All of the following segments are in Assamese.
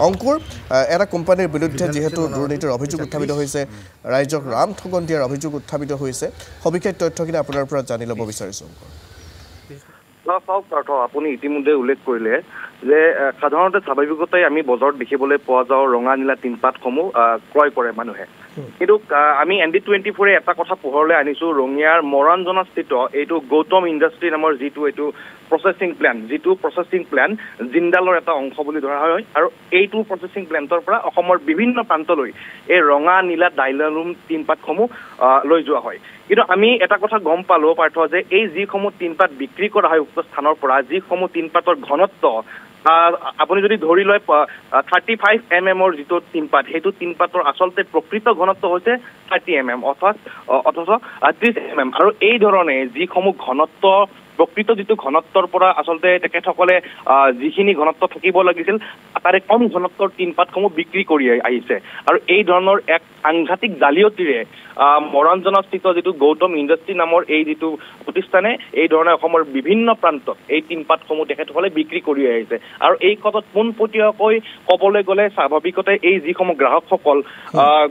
অংকুৰ এটা কোম্পানীৰ বিৰুদ্ধে যেহেতু দুৰ্নীতিৰ অভিযোগ উত্থাপিত হৈছে ৰাইজক ৰাম ঠগন দিয়াৰ অভিযোগ উত্থাপিত হৈছে সবিশেষ তথ্যখিনি আপোনাৰ পৰা জানি ল'ব বিচাৰিছোঁ আপুনি ইতিমধ্যে উল্লেখ কৰিলে যে সাধাৰণতে স্বাভাৱিকতে আমি বজাৰত দেখিবলৈ পোৱা যাওঁ ৰঙা নীলা টিনপাতসমূহ ক্ৰয় কৰে মানুহে কিন্তু আমি ND24 এটা কথা পোহৰলৈ আনিছোঁ ৰঙিয়াৰ মৰাণজনাস্থিত এইটো গৌতম ইণ্ডাষ্ট্ৰী নামৰ যিটো এইটো প্ৰচেছিং প্লান জিন্দালৰ এটা অংশ বুলি ধৰা হয় আৰু এইটো প্ৰচেছিং প্লান্টৰ পৰা অসমৰ বিভিন্ন প্ৰান্তলৈ এই ৰঙা নীলা ডাইলালুম টিনপাতসমূহ লৈ যোৱা হয় কিন্তু আমি এটা কথা গম পালো পাৰ্থ যে এই যিসমূহ টিনপাত বিক্ৰী কৰা হয় উক্ত স্থানৰ পৰা যিসমূহ টিনপাতৰ ঘনত্ব আপুনি যদি ধৰি লয় 35 mm যিটো টিনপাত সেইটো টিনপাতৰ আচলতে প্ৰকৃত ঘনত্ব হৈছে 30 mm অথচ 30 mm আৰু এই ধৰণে যিসমূহ ঘনত্ব প্ৰকৃত যিটো ঘনত্বৰ পৰা আচলতে তেখেতসকলে যিখিনি ঘনত্ব থাকিব লাগিছিল তাৰে কম ঘনত্বৰ টিনপাতসমূহ বিক্ৰী কৰি আহিছে আৰু এই ধৰণৰ এক সাংঘাতিক জালিয়তিৰে মৰাণজনাস্থিত যিটো গৌতম ইণ্ডাষ্ট্ৰী নামৰ এই যিটো প্ৰতিষ্ঠানে এই ধৰণে অসমৰ বিভিন্ন প্ৰান্তত এই টিনপাতসমূহ তেখেতসকলে বিক্ৰী কৰি আহিছে আৰু এই কথাত পোনপটীয়াকৈ ক'বলৈ গ'লে স্বাভাৱিকতে এই যিসমূহ গ্ৰাহকসকল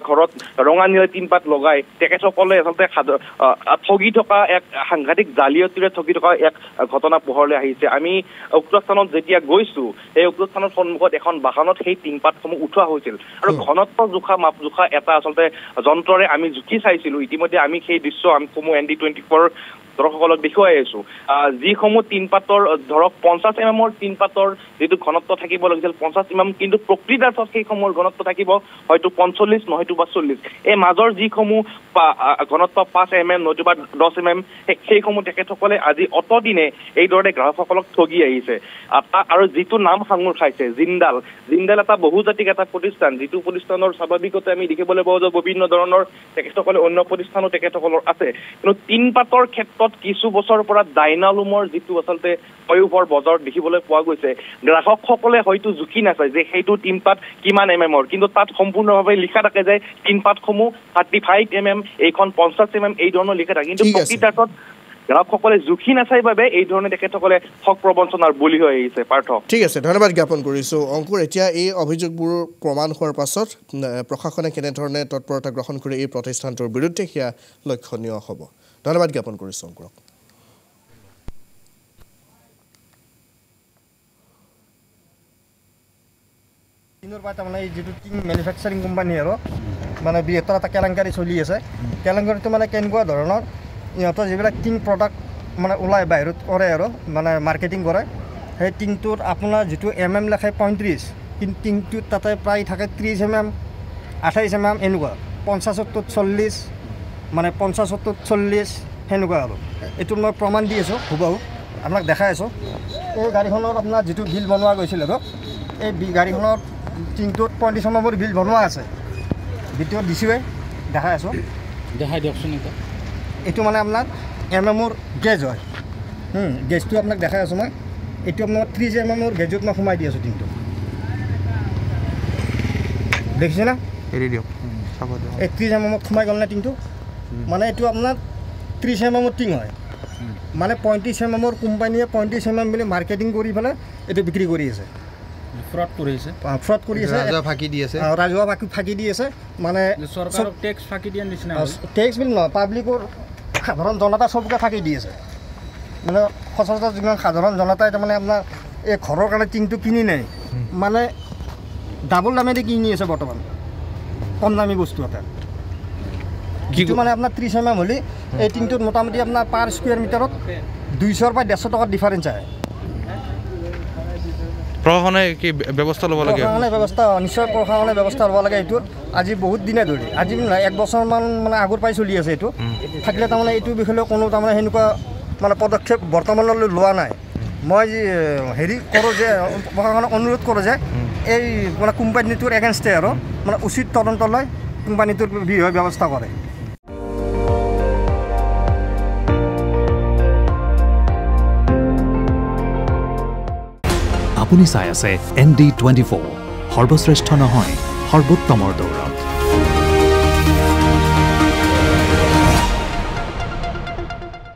ঘৰত ৰঙা নীলা টিনপাত লগাই তেখেতসকলে আচলতে ঠগি থকা এক সাংঘাতিক জালিয়তিৰে ঠগি থকা এক ঘটনা পোহৰলৈ আহিছে আমি উক্ত স্থানত যেতিয়া গৈছো এই উক্ত স্থানৰ সন্মুখত এখন বাহনত সেই টিনপাতসমূহ উঠোৱা হৈছিল আৰু ঘনত্ব মাপ জোখা এটা আচলতে যন্ত্ৰৰে আমি জুখি চাইছিলো ইতিমধ্যে আমি সেই দৃশ্য সমূহ ND24 দৰ্শকসকলক দেখুৱাই আছো যিসমূহ টিনপাতৰ ধৰক 50 mm টিনপাতৰ যিটো ঘনত্ব থাকিব লাগিছিল 50 mm কিন্তু প্ৰকৃতাৰ্থত সেইসমূহৰ ঘনত্ব থাকিব হয়তো 45 নহয়তো 40 এই মাজৰ যিসমূহ ঘনত্ব 5 mm নহয়তো 10 mm সেইসমূহ তেখেতসকলে আজি অতদিনে এই ধৰণে গ্ৰাহকসকলক ঠগি আহিছে আৰু যিটো নাম সাঙুৰ খাইছে জিন্দাল এটা বহুজাতিক এটা প্ৰতিষ্ঠান যিটো প্ৰতিষ্ঠানৰ স্বাভাৱিকতে আমি দেখিবলৈ পাওঁ যে বিভিন্ন ধৰণৰ তেখেতসকলে অন্য প্ৰতিষ্ঠানো তেখেতসকলৰ আছে কিন্তু টিনপাতৰ ক্ষেত্ৰত কিছু বছৰৰ পৰা ডাইনালুমৰ যিটো আচলতে পয়োভৰ বজাৰত দেখিবলৈ পোৱা গৈছে গ্ৰাহকসকলে হয়তো জুখি নাচায় যে সেইটো টিনপাত কিমান mm কিন্তু তাত সম্পূৰ্ণভাৱে লিখা থাকে যে টিনপাতসমূহ 35 mm এইখন 50 mm এই ধৰণৰ লিখা থাকে কিন্তু প্ৰকৃতাৰ্থত গ্ৰাহকসকলে জুখি নাচাই বাবে এই ধৰণে তেখেতসকলে ঠগ প্ৰবঞ্চনাৰ বলি হৈ আহিছে পাৰ্থ ঠিক আছে ধন্যবাদ জ্ঞাপন কৰিছোঁ অংকুৰ এতিয়া এই অভিযোগবোৰ প্ৰমাণ হোৱাৰ পাছত প্ৰশাসনে কেনেধৰণে তৎপৰতা গ্ৰহণ কৰি এই প্ৰতিষ্ঠানটোৰ বিৰুদ্ধে সেয়া লক্ষণীয় হ'ব ধন্যবাদ জ্ঞাপন কৰিছোঁ অংকুৰক মানে যিটো টিং মেনুফেকচাৰিং কোম্পানী আৰু মানে বৃহত্তৰ এটা কেলেংকাৰী চলি আছে কেলেংকাৰীটো মানে কেনেকুৱা ধৰণৰ ইহঁতৰ যিবিলাক টিং প্ৰডাক্ট মানে ওলাই বাহিৰত কৰে আৰু মানে মাৰ্কেটিং কৰে সেই টিংটোত আপোনাৰ যিটো লেখায় 35 কিন্তু টিংটোত তাতে প্ৰায় থাকে 30 mm 28 mm এনেকুৱা 50 40 মানে 50 40 সেনেকুৱা আৰু এইটো মই প্ৰমাণ দি আছোঁ হুবহু আপোনাক দেখাই আছোঁ এই গাড়ীখনৰ আপোনাৰ যিটো বিল বনোৱা গৈছিল আৰু এই গাড়ীখনৰ টিংটোত 35 mm বিল বনোৱা আছে ভিডিঅ' দিছোঁৱে দেখাই আছোঁ দেখাই দিয়কচোন এইটো মানে আপোনাৰ mm গেজ হয় গেজটো আপোনাক দেখাই আছোঁ মই এইটো আপোনাৰ 30 mm গেজত মই সোমাই দি আছোঁ টিংটো দেখিছে না এৰি দিয়ক এই 30 mm সোমাই গ'ল না টিংটো মানে এইটো আপোনাৰ 30 mm টিং হয় মানে 35 mm কোম্পানীয়ে 35 mm বুলি মাৰ্কেটিং কৰি পেলাই এইটো বিক্ৰী কৰি আছে ফ্ৰড কৰিছে ৰাজহুৱা ফাঁকি দি আছে মানে চৰকাৰক টেক্স ফাঁকি দিয়াৰ নিচিনা টেক্স বুলি নহয় পাব্লিকৰ সাধাৰণ জনতা চবকে ফাঁকি দি আছে মানে সচৰাচৰ যিমান সাধাৰণ জনতাই তাৰমানে আপোনাৰ এই ঘৰৰ কাৰণে টিংটো কিনি নাই মানে ডাবল দামেদি কিনি আছে বৰ্তমান কম দামী বস্তু এটা যিটো মানে আপোনাৰ 30 mm হ'লে এই টিংটোত মোটামুটি আপোনাৰ পাৰ স্কুৱেৰ মিটাৰত 200 পৰা 150 টকাৰ ডিফাৰেঞ্চ আহে প্ৰশাসনে কি ব্যৱস্থা ল'ব লাগে নিশ্চয় প্ৰশাসনে ব্যৱস্থা ল'ব লাগে এইটোত আজি বহুত দিনে ধৰি আজি নহয় 1 বছৰমান মানে আগৰ পৰাই চলি আছে এইটো থাকিলে তাৰমানে এইটো বিষয়ে কোনো তাৰমানে সেনেকুৱা মানে পদক্ষেপ বৰ্তমানলৈ লোৱা নাই মই হেৰি কৰোঁ যে প্ৰশাসনক অনুৰোধ কৰোঁ যে এই মানে কোম্পানীটোৰ এগেইনষ্টে আৰু মানে উচিত তদন্ত লৈ কোম্পানীটোৰ বিষয়ে ব্যৱস্থা কৰে আপুনি চাই আছে ND24 সৰ্বশ্ৰেষ্ঠ নহয় সৰ্বোত্তমৰ দৌৰত